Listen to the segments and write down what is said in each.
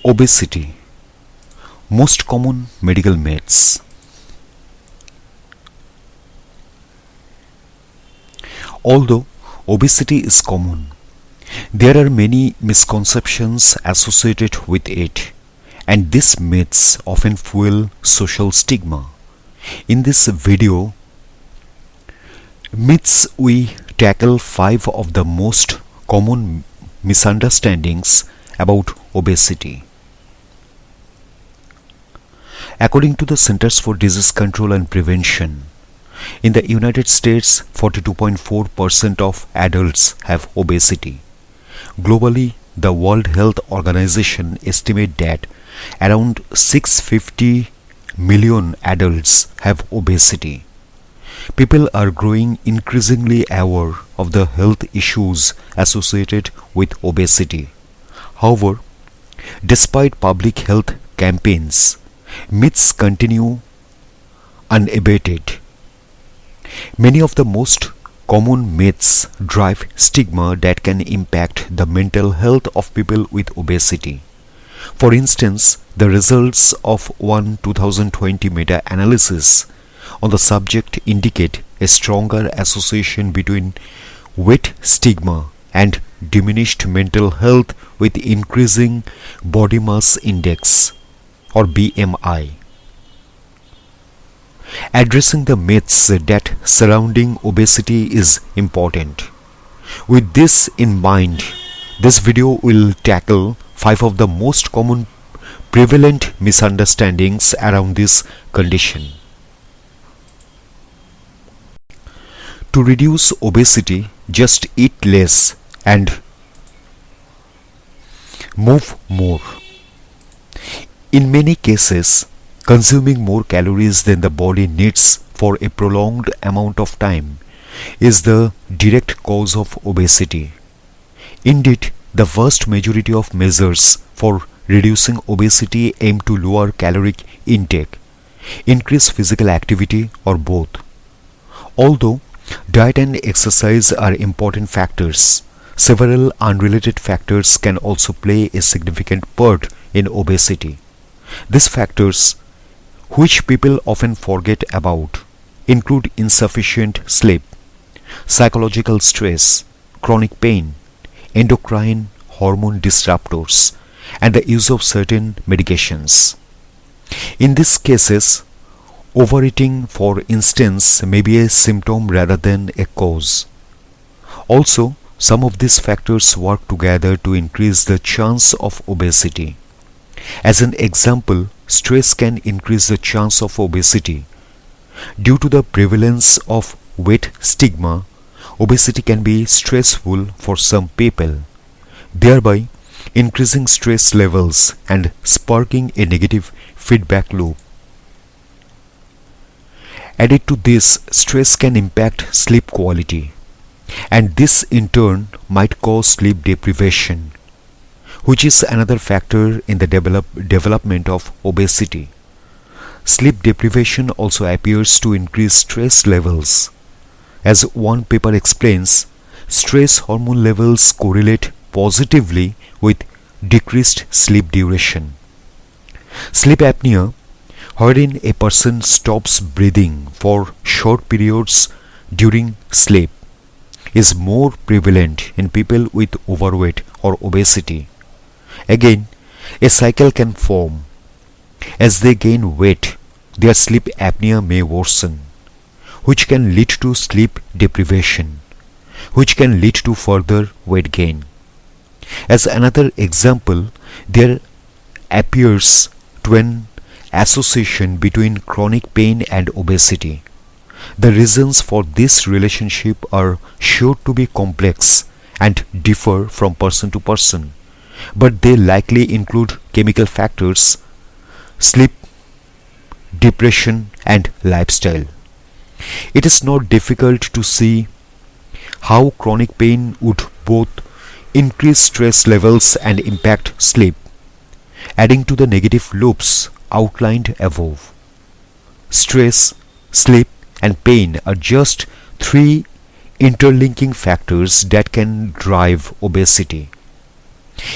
Obesity. Most common medical myths. Although obesity is common, there are many misconceptions associated with it, and these myths often fuel social stigma. In this video, we tackle 5 of the most common misunderstandings about obesity. According to the Centers for Disease Control and Prevention, in the United States, 42.4% of adults have obesity. Globally, the World Health Organization estimates that around 650 million adults have obesity. People are growing increasingly aware of the health issues associated with obesity. However, despite public health campaigns, myths continue unabated. Many of the most common myths drive stigma that can impact the mental health of people with obesity. For instance, the results of one 2020 meta-analysis on the subject indicate a stronger association between weight stigma and diminished mental health with increasing body mass index or BMI. Addressing the myths that surrounding obesity is important. With this in mind, this video will tackle 5 of the most common prevalent misunderstandings around this condition. To reduce obesity, just eat less and move more. In many cases, consuming more calories than the body needs for a prolonged amount of time is the direct cause of obesity. Indeed, the vast majority of measures for reducing obesity aim to lower caloric intake, increase physical activity, or both. Although diet and exercise are important factors, several unrelated factors can also play a significant part in obesity. These factors, which people often forget about, include insufficient sleep, psychological stress, chronic pain, endocrine hormone disruptors, and the use of certain medications. In these cases, overeating, for instance, may be a symptom rather than a cause. Also, some of these factors work together to increase the chance of obesity. As an example, stress can increase the chance of obesity. Due to the prevalence of weight stigma, obesity can be stressful for some people, thereby increasing stress levels and sparking a negative feedback loop. Added to this, stress can impact sleep quality, and this in turn might cause sleep deprivation, which is another factor in the development of obesity. Sleep deprivation also appears to increase stress levels. As one paper explains, stress hormone levels correlate positively with decreased sleep duration. Sleep apnea, wherein a person stops breathing for short periods during sleep, is more prevalent in people with overweight or obesity. Again, a cycle can form. As they gain weight, their sleep apnea may worsen, which can lead to sleep deprivation, which can lead to further weight gain. As another example, there appears to an association between chronic pain and obesity. The reasons for this relationship are sure to be complex and differ from person to person, but they likely include chemical factors, sleep, depression, and lifestyle. It is not difficult to see how chronic pain would both increase stress levels and impact sleep, adding to the negative loops outlined above. Stress, sleep, and pain are just 3 interlinking factors that can drive obesity.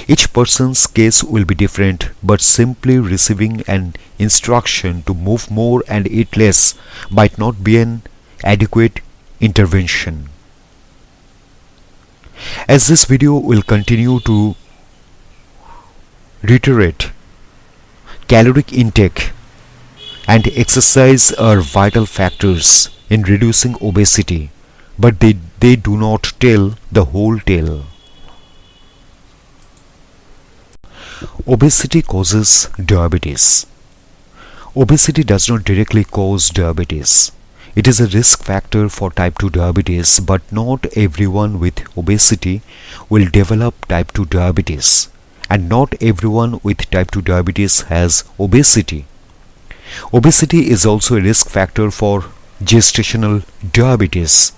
Each person's case will be different, but simply receiving an instruction to move more and eat less might not be an adequate intervention. As this video will continue to reiterate, caloric intake and exercise are vital factors in reducing obesity, but they do not tell the whole tale. Obesity causes diabetes. Obesity does not directly cause diabetes. It is a risk factor for type 2 diabetes, but not everyone with obesity will develop type 2 diabetes, and not everyone with type 2 diabetes has obesity. Obesity is also a risk factor for gestational diabetes,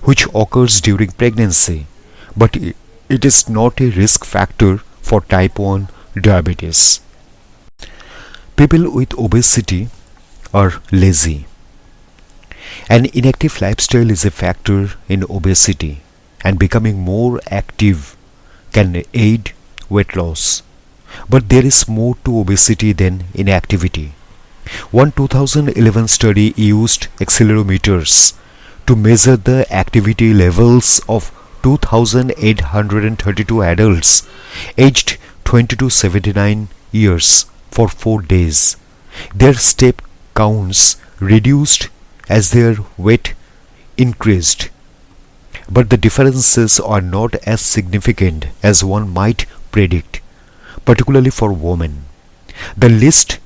which occurs during pregnancy, but it is not a risk factor for type 1 diabetes. People with obesity are lazy. An inactive lifestyle is a factor in obesity, and becoming more active can aid weight loss. But there is more to obesity than inactivity. One 2011 study used accelerometers to measure the activity levels of 2,832 adults aged 20 to 79 years for 4 days. Their step counts reduced as their weight increased, but the differences are not as significant as one might predict, particularly for women. The list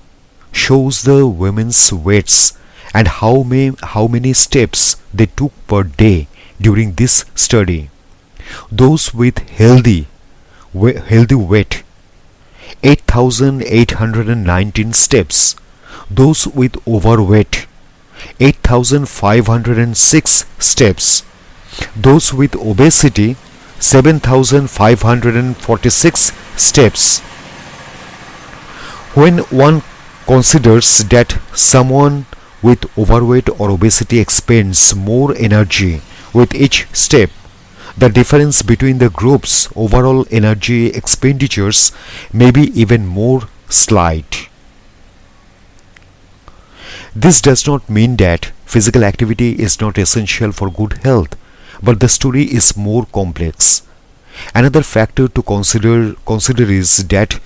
shows the women's weights and how many steps they took per day during this study. Those with healthy weight, 8,819 steps. Those with overweight, 8,506 steps. Those with obesity, 7,546 steps. When one considers that someone with overweight or obesity expends more energy with each step, the difference between the groups' overall energy expenditures may be even more slight. This does not mean that physical activity is not essential for good health, but the story is more complex. Another factor to consider is that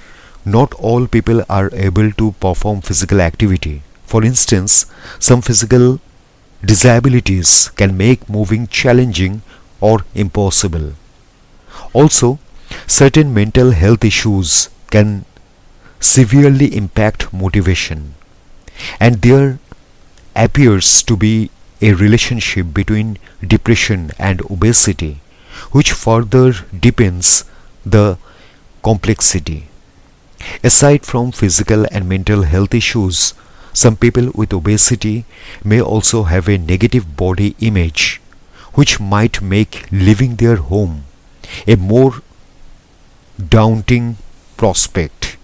not all people are able to perform physical activity. For instance, some physical disabilities can make moving challenging or impossible. Also, certain mental health issues can severely impact motivation, and there appears to be a relationship between depression and obesity, which further deepens the complexity. Aside from physical and mental health issues, some people with obesity may also have a negative body image, which might make leaving their home a more daunting prospect.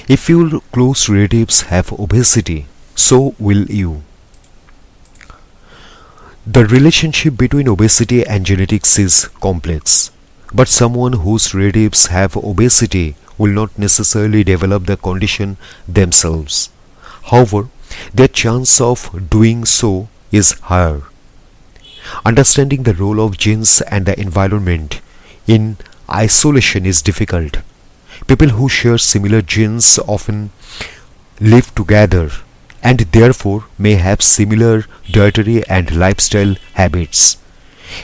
If your close relatives have obesity, so will you. The relationship between obesity and genetics is complex, but someone whose relatives have obesity will not necessarily develop the condition themselves. However, their chance of doing so is higher. Understanding the role of genes and the environment in isolation is difficult. People who share similar genes often live together and therefore may have similar dietary and lifestyle habits.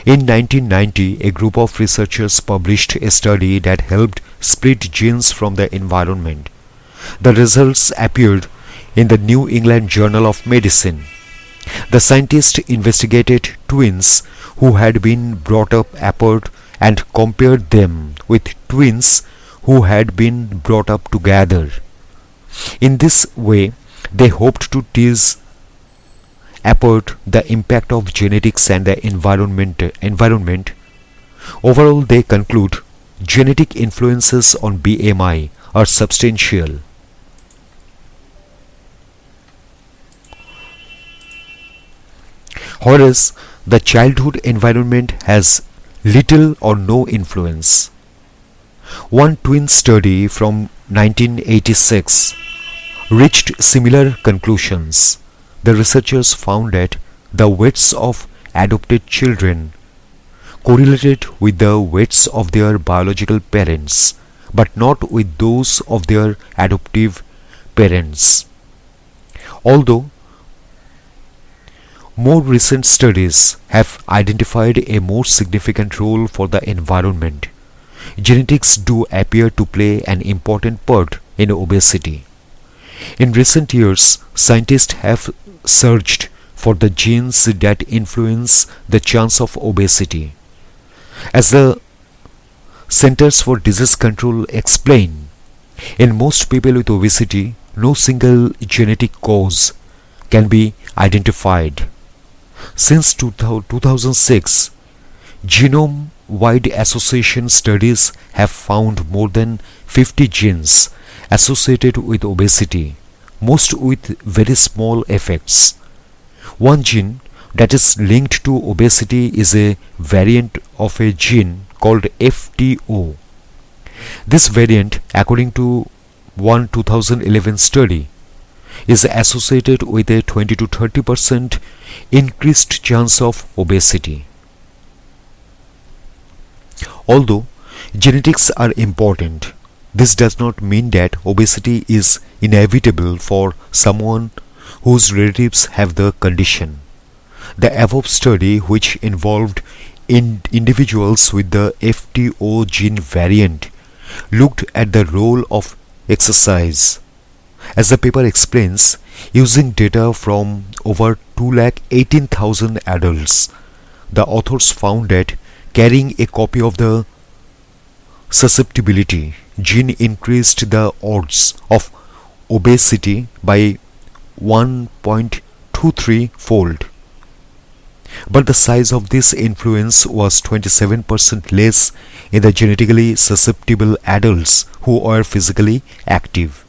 In 1990, a group of researchers published a study that helped split genes from the environment. The results appeared in the New England Journal of Medicine. The scientists investigated twins who had been brought up apart and compared them with twins who had been brought up together. In this way, they hoped to tease apart the impact of genetics and the environment. Overall, they conclude genetic influences on BMI are substantial. Whereas the childhood environment has little or no influence. One twin study from 1986 reached similar conclusions. The researchers found that the weights of adopted children correlated with the weights of their biological parents, but not with those of their adoptive parents. Although more recent studies have identified a more significant role for the environment, genetics do appear to play an important part in obesity. In recent years, scientists have searched for the genes that influence the chance of obesity. As the Centers for Disease Control explain, in most people with obesity, no single genetic cause can be identified. Since 2006, genome-wide association studies have found more than 50 genes associated with obesity, most with very small effects. One gene that is linked to obesity is a variant of a gene called FTO. This variant, according to one 2011 study, is associated with a 20 to 30% increased chance of obesity. Although genetics are important, this does not mean that obesity is inevitable for someone whose relatives have the condition. The above study, which involved individuals with the FTO gene variant, looked at the role of exercise. As the paper explains, using data from over 218,000 adults, the authors found that carrying a copy of the susceptibility gene increased the odds of obesity by 1.23 fold. But the size of this influence was 27% less in the genetically susceptible adults who were physically active.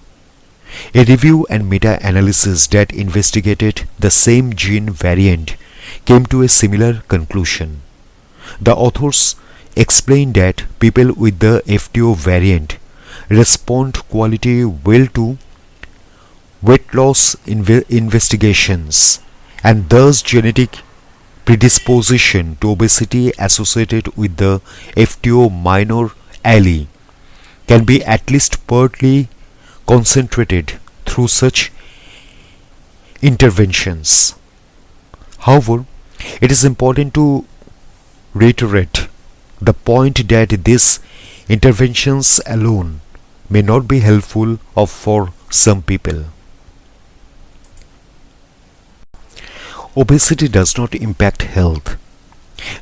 A review and meta-analysis that investigated the same gene variant came to a similar conclusion. The authors explained that people with the FTO variant respond quality well to weight loss investigations, and thus genetic predisposition to obesity associated with the FTO minor allele can be at least partly concentrated through such interventions. However, it is important to reiterate the point that these interventions alone may not be helpful for some people. Obesity does not impact health.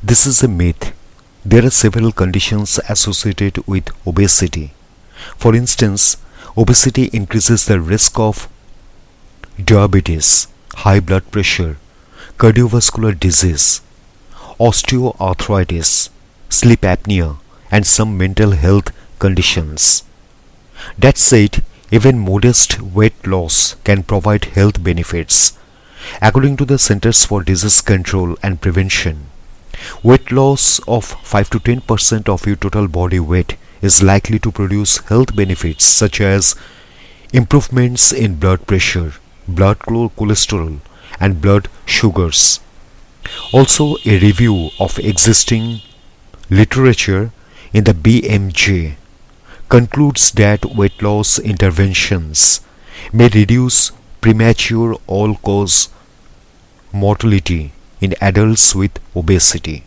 This is a myth. There are several conditions associated with obesity. For instance, obesity increases the risk of diabetes, high blood pressure, cardiovascular disease, osteoarthritis, sleep apnea, and some mental health conditions. That said, even modest weight loss can provide health benefits. According to the Centers for Disease Control and Prevention, weight loss of 5 to 10% of your total body weight is likely to produce health benefits such as improvements in blood pressure, blood cholesterol, and blood sugars. Also, a review of existing literature in the BMJ concludes that weight loss interventions may reduce premature all-cause mortality in adults with obesity.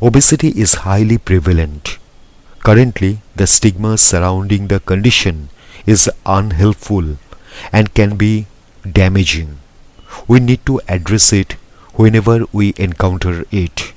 Obesity is highly prevalent. Currently, the stigma surrounding the condition is unhelpful and can be damaging. We need to address it whenever we encounter it.